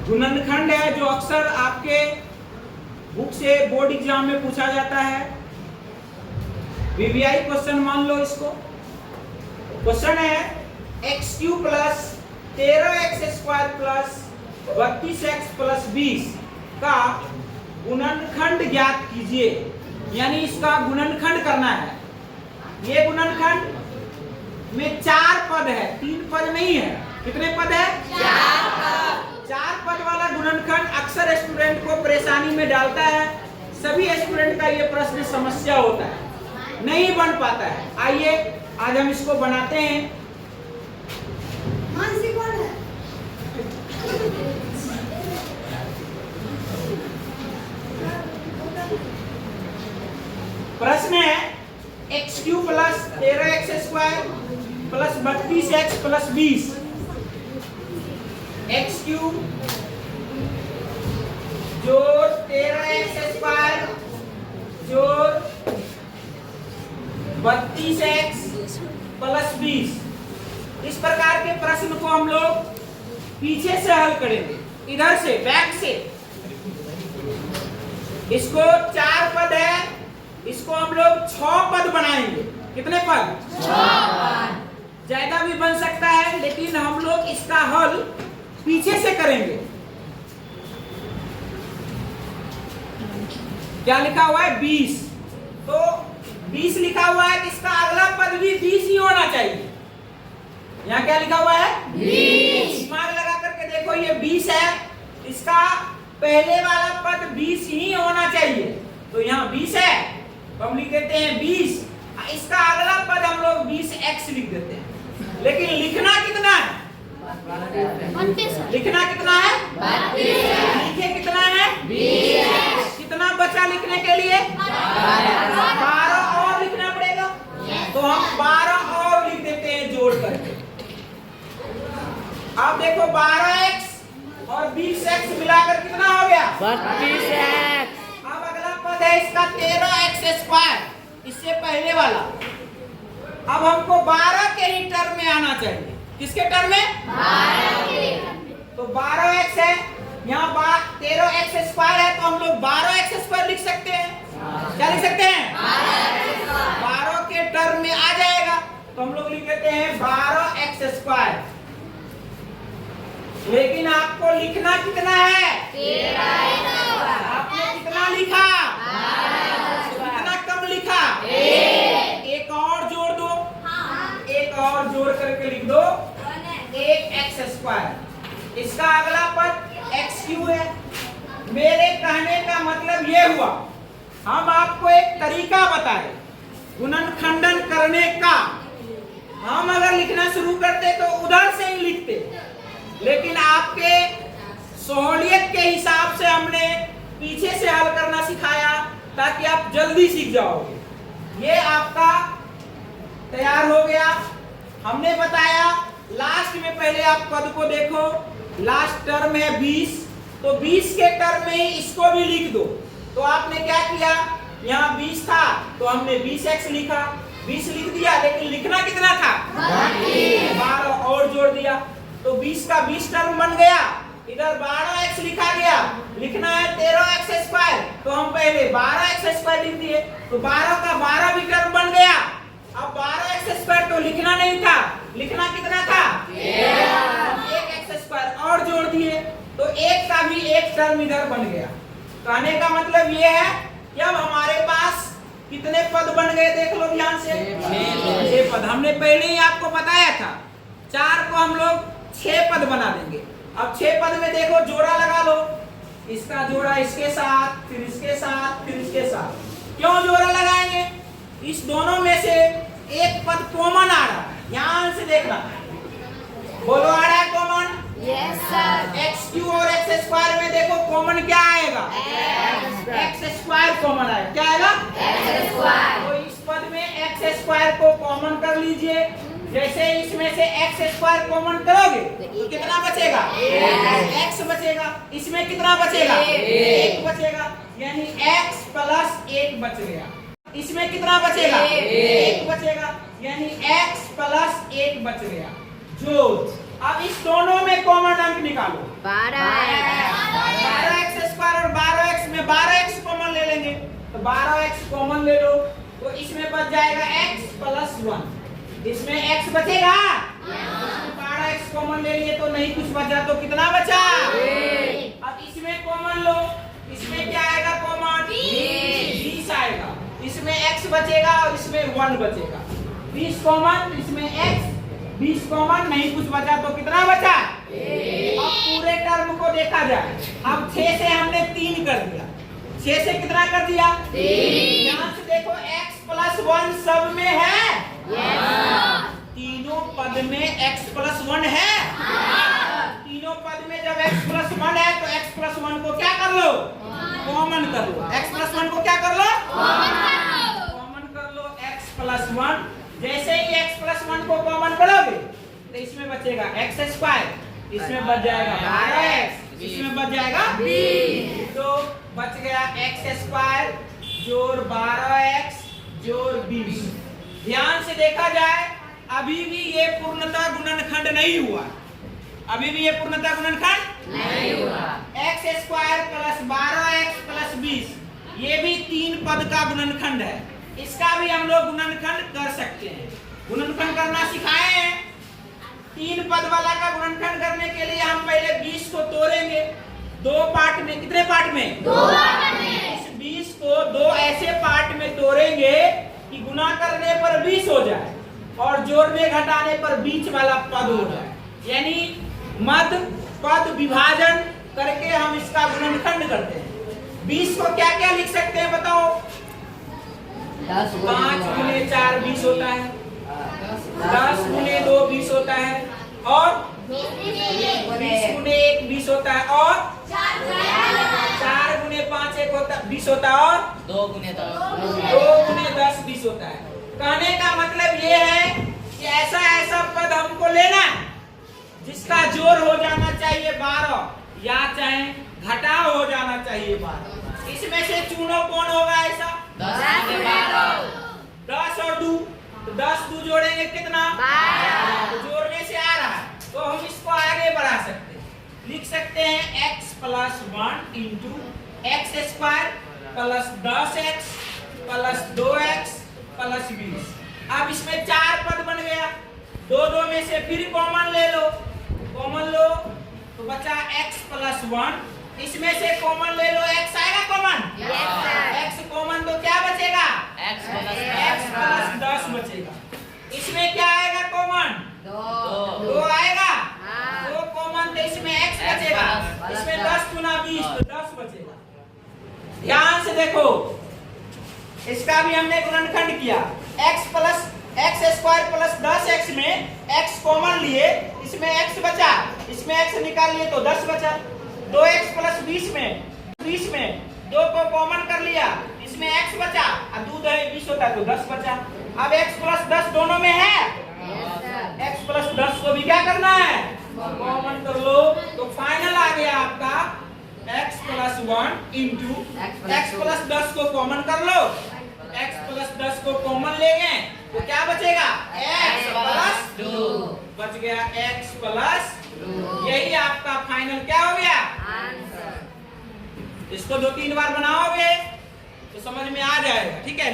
गुणनखंड है जो अक्सर आपके बुक से बोर्ड एग्जाम में पूछा जाता है। वीवीआई क्वेश्चन मान लो इसको। क्वेश्चन है x³ plus 13x² plus 32x plus 20 का गुणनखंड ज्ञात कीजिए। यानी इसका गुणनखंड करना है। ये गुणनखंड में 4 पद है, 3 पद नहीं है। कितने पद है? 4 पद। 4 पद वाला गुणनखंड अक्सर स्टूडेंट को परेशानी में डालता है। सभी स्टूडेंट का ये प्रश्न समस्या होता है, नहीं बन पाता है। आइए आज हम इसको बनाते हैं। प्रश्न है x³ plus 13x² plus 32x plus 20। x³ जोड़ 13x² जोड़ 32x प्लस 20। इस प्रकार के प्रश्न को हम लोग पीछे से हल करेंगे, इधर से बैक से। इसको 4 पद है, इसको हम लोग 6 पद बनाएंगे। कितने पद? 6 पद। ज्यादा भी बन सकता है, लेकिन हम लोग इसका हल पीछे से करेंगे। क्या लिखा हुआ है? 20। तो 20 लिखा हुआ है, इसका अगला पद भी 20 ही होना चाहिए। यहाँ क्या लिखा हुआ है? 20। दिमाग लगा करके देखो, ये 20 है, इसका पहले वाला पद 20 ही होना चाहिए। तो यहाँ 20 है तो हम लिख देते हैं 20। इसका अगला पद हम लोग 20x लिख देते हैं। लेकिन लिखना कितना है? लिखना कितना है? 32। लिखे कितना है? 20। कितना बचा लिखने के लिए? 12 और लिखना पड़ेगा। तो हम 12 और लिख देते हैं जोड़ करके। अब देखो 12x और 20x मिलाकर कितना हो गया? 32x। अब अगला पद है इसका 13x², इससे पहले वाला। अब हमको 12 के ही टर्म में आना चाहिए। किसके टर्म में? 12 के। तो 12x है, यहाँ 13x² है, तो हम लोग 12x² लिख सकते हैं। क्या लिख सकते हैं? 12 के टर्म में आ जाएगा, तो हम लोग लिख देते हैं 12x²। लेकिन आपको लिखना कितना है? 13x। आपने कितना लिखा? कितना कम लिखा? 1 और जोड़ दो। एक और जोड़ करके लिख दो 1x²। इसका अगला पद x³ है। मेरे कहने का मतलब ये हुआ, हम आपको एक तरीका बताए गुणनखंडन करने का। हम अगर लिखना शुरू करते तो उधर से ही लिखते, लेकिन आपके सहूलियत के हिसाब से हमने पीछे से हल करना सिखाया ताकि आप जल्दी सीख जाओगे। ये आपका तैयार हो गया। हमने बताया लास्ट में, पहले आप पद को देखो, लास्ट टर्म है 20, तो 20 के टर्म में ही इसको भी लिख दो। तो आपने क्या किया, यहाँ 20 था तो हमने 20x लिखा, 20 लिख दिया, लेकिन लिखना कितना था? 12 और जोड़ दिया, तो 20 का 20 टर्म बन गया। इधर 12x लिखा गया, लिखना है 13x², तो हम पहले 12x² लिख दिए, तो 12 का 12 भी टर्म बन गया। अब 12x² तो लिखना नहीं था, लिखना कितना था? 1x² और जोड़ दिए, तो 1 का भी 1 टर्म इधर बन गया। कहने का मतलब ये है कि अब हमारे पास कितने पद बन गए? देख लो ध्यान से। 6 पद। हमने पहले ही आपको बताया था, 4 को हम लोग 6 पद बना देंगे। अब 6 पद में देखो जोड़ा लगा लो, इसका जोड़ा इसके साथ, फिर इसके साथ, फिर इसके साथ। क्यों जोड़ा लगाएंगे? इस दोनों में से एक पद कॉमन आ रहा है। ध्यान से देखना, बोलो आ रहा है कॉमन? Yes sir. x³ और x² में देखो कॉमन क्या आएगा? x² कॉमन आएगा। क्या आएगा? x²। तो इस पद में x² को कॉमन कर लीजिए। जैसे इसमें से x² कॉमन करोगे तो कितना बचेगा? x बचेगा। इसमें कितना बचेगा? 1 बचेगा, यानी x + 1 बच गया। इसमें कितना बचेगा? 1 बचेगा, यानी x + 1 बच गया। जो अब इस दोनों में कॉमन अंक निकालो। 12। तो 12x कॉमन ले लो, तो इसमें बच जाएगा x प्लस 1। इसमें x बचेगा, 12x कॉमन ले लिए तो नहीं कुछ बचा, तो कितना बचा? अब इसमें कॉमन लो, इसमें क्या आएगा कॉमन? 20 आएगा। इसमें x बचेगा और इसमें 1 बचेगा। 20 कॉमन, इसमें x, 20 कॉमन, नहीं कुछ बचा तो कितना बचा? अब पूरे टर्म को देखा जाए। अब 6 से हमने 3 कर दिया, 6 से कितना कर दिया? 3। यहाँ से देखो x प्लस 1 सब में है, तीनों पद में x प्लस 1 है। तीनों पद में जब x प्लस 1 है तो x प्लस 1 को क्या कर लो? कॉमन कर लो। x प्लस 1 को क्या कर लो? कॉमन कर लो x प्लस 1। जैसे ही x प्लस 1 को कॉमन करोगे तो इसमें बचेगा x स्क्वायर, इसमें बच जाएगा 12x, इसमें बच जाएगा 20। तो बच गया x स्क्वायर जोड़ 12x जोड़ 20। ध्यान से देखा जाए अभी भी ये पूर्णतः गुणनखंड नहीं हुआ, अभी भी ये पूर्णतः गुणनखंड नहीं हुआ। x square plus 12x plus 20 ये भी 3 पद का गुणनखंड है, इसका भी हम लोग गुणनखंड कर सकते हैं। गुणनखंड करना सिखाए हैं। 3 पद वाला का गुणनखंड करने के लिए हम पहले 20 को तोड़ेंगे 2 पार्ट में। कितने पार्ट में? 2 पार्ट में। इस 20 को 2 ऐसे पार्ट में तोड़ेंगे कि गुना करने पर 20 हो जाए और जोड़ने घटाने पर बीच वाला पद हो जाए, यानी मध्य पद विभाजन करके हम इसका गुणनखंड करते हैं। 20 को क्या क्या लिख सकते हैं बताओ? 5 गुने 4 20 होता है, 10 गुने 2 20 होता है, और 20 गुने 1 20 होता है, और 4 गुने 5 20 होता है, और 2 गुने 10 20 होता है। कहने का मतलब ये है कि ऐसा ऐसा पद हमको लेना है जिसका जोड़ हो जाना चाहिए 12 या चाहे घटाव हो जाना चाहिए 12। इसमें से चुनो कौन होगा ऐसा? 10 और 2, तो 10 2 जोड़ेंगे कितना? 12। तो जोड़ने से आ रहा है तो हम इसको आगे बढ़ा सकते हैं, लिख सकते हैं x plus 1 into x square plus 10x plus 2x plus 20। अब इसमें 4 पद बन गया, 2 में से फिर कॉमन ले लो, कॉमन लो तो बचा x प्लस 1, इसमें से कॉमन ले लो, x आएगा कॉमन? x कॉमन तो क्या बचेगा? x प्लस 10 बचेगा। इसमें क्या आएगा कॉमन? 2 आएगा, 2 कॉमन तो इसमें x बचेगा, इसमें 10 गुना 20 तो 10 बचेगा। ध्यान से देखो, इसका भी हमने गुणनखंड किया। x स्क्वायर प्लस 10x में x कॉमन लिए, इसमें x बचा, इसमें x निकाल लिए तो 10 बचा। 2x प्लस 20 में 2 को कॉमन कर लिया, इसमें x बचा, और 2 20 होता है तो 10 बचा। अब x प्लस 10 दोनों में है, x प्लस 10 को भी क्या करना है? कॉमन कर लो, तो फाइनल आ गया आपका x plus 1 into x plus 10 को कॉमन कर लो, x प्लस 10 को कॉमन ले गए तो क्या बचेगा? x प्लस 2 बच गया, x प्लस 2। यही आपका फाइनल क्या हो गया? आंसर। इसको 2-3 बार बनाओगे तो समझ में आ जाएगा, ठीक है।